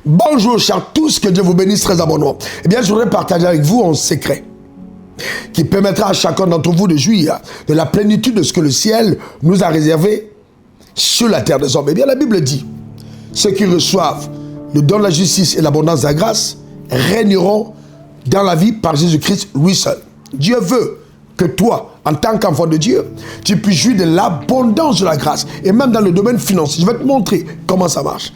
Bonjour chers tous, que Dieu vous bénisse très abondamment. Eh bien, je voudrais partager avec vous un secret qui permettra à chacun d'entre vous de jouir de la plénitude de ce que le ciel nous a réservé sur la terre des hommes. Eh bien, la Bible dit, ceux qui reçoivent le don de la justice et l'abondance de la grâce régneront dans la vie par Jésus-Christ, lui seul. Dieu veut que toi, en tant qu'enfant de Dieu, tu puisses jouir de l'abondance de la grâce. Et même dans le domaine financier. Je vais te montrer comment ça marche.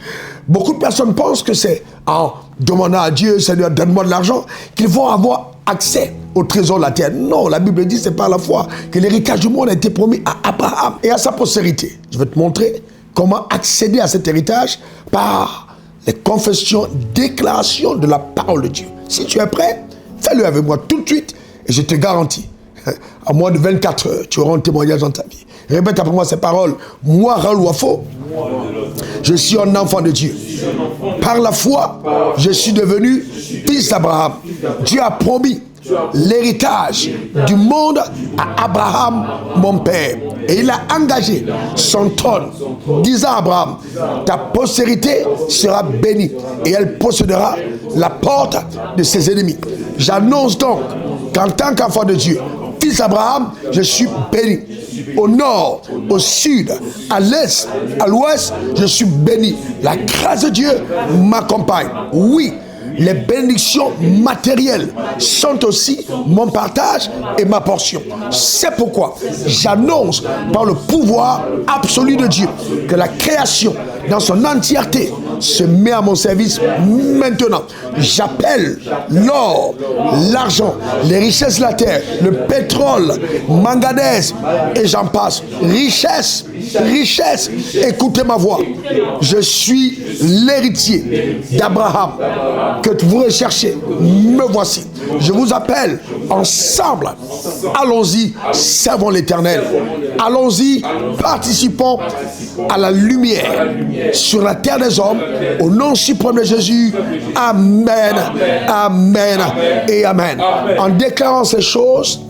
Beaucoup de personnes pensent que c'est en demandant à Dieu, Seigneur, donne-moi de l'argent, qu'ils vont avoir accès au trésor de la terre. Non, la Bible dit, c'est par la foi que l'héritage du monde a été promis à Abraham et à sa postérité. Je vais te montrer comment accéder à cet héritage par les confessions, déclarations de la parole de Dieu. Si tu es prêt, fais-le avec moi tout de suite et je te garantis, à moins de 24 heures, tu auras un témoignage dans ta vie. Répète après moi ces paroles. Moi, Raoul Wafo, je suis un enfant de Dieu. Par la foi, je suis devenu fils d'Abraham. Dieu a promis l'héritage du monde à Abraham, mon père. Et il a engagé son trône, disant à Abraham, ta postérité sera bénie et elle possédera la porte de ses ennemis. J'annonce donc qu'en tant qu'enfant de Dieu, fils d'Abraham, je suis béni. Au nord, au sud, à l'est, à l'ouest, je suis béni. La grâce de Dieu m'accompagne. Oui, les bénédictions matérielles sont aussi mon partage et ma portion. C'est pourquoi j'annonce par le pouvoir absolu de Dieu que la création dans son entièreté se met à mon service maintenant. J'appelle l'or, l'argent, les richesses de la terre, le pétrole, manganèse et j'en passe. Richesse, richesse, écoutez ma voix. Je suis l'héritier d'Abraham que vous recherchez. Me voici. Je vous appelle ensemble. Allons-y, servons l'Éternel. Allons-y, participons à la lumière sur la terre des hommes. Au nom suprême de Jésus. Amen, amen et amen. En déclarant ces choses,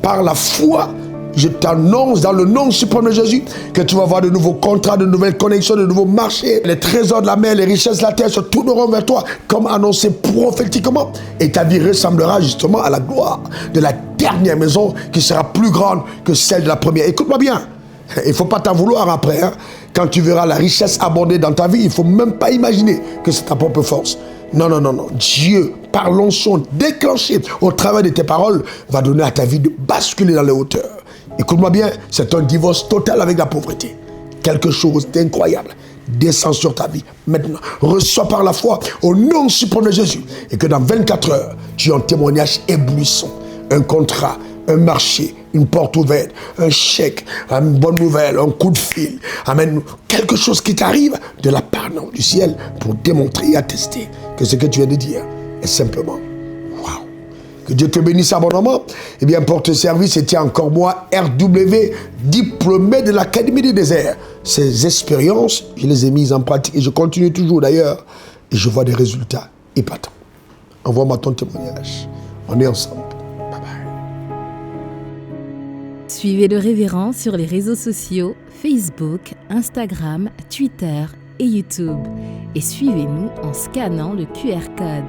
par la foi, je t'annonce dans le nom suprême de Jésus que tu vas avoir de nouveaux contrats, de nouvelles connexions, de nouveaux marchés. Les trésors de la mer, les richesses de la terre se tourneront vers toi comme annoncé prophétiquement. Et ta vie ressemblera justement à la gloire de la dernière maison qui sera plus grande que celle de la première. Écoute-moi bien, il ne faut pas t'en vouloir après. Quand tu verras la richesse abonder dans ta vie, il ne faut même pas imaginer que c'est ta propre force. Non, non, non, non. Dieu, par l'onction déclenchée au travers de tes paroles, va donner à ta vie de basculer dans les hauteurs. Écoute-moi bien, c'est un divorce total avec la pauvreté. Quelque chose d'incroyable descend sur ta vie maintenant. Reçois par la foi au nom suprême de Jésus. Et que dans 24 heures, tu as un témoignage éblouissant, un contrat, un marché, une porte ouverte, un chèque, une bonne nouvelle, un coup de fil. Amen. Quelque chose qui t'arrive de la part du ciel pour démontrer et attester que ce que tu viens de dire est simplement waouh. Que Dieu te bénisse abondamment. Eh bien, pour te servir, c'était encore moi, RW, diplômé de l'Académie des déserts. Ces expériences, je les ai mises en pratique et je continue toujours d'ailleurs. Et je vois des résultats épatants. Envoie-moi ton témoignage. On est ensemble. Bye bye. Suivez le révérend sur les réseaux sociaux, Facebook, Instagram, Twitter et YouTube. Et suivez-nous en scannant le QR code.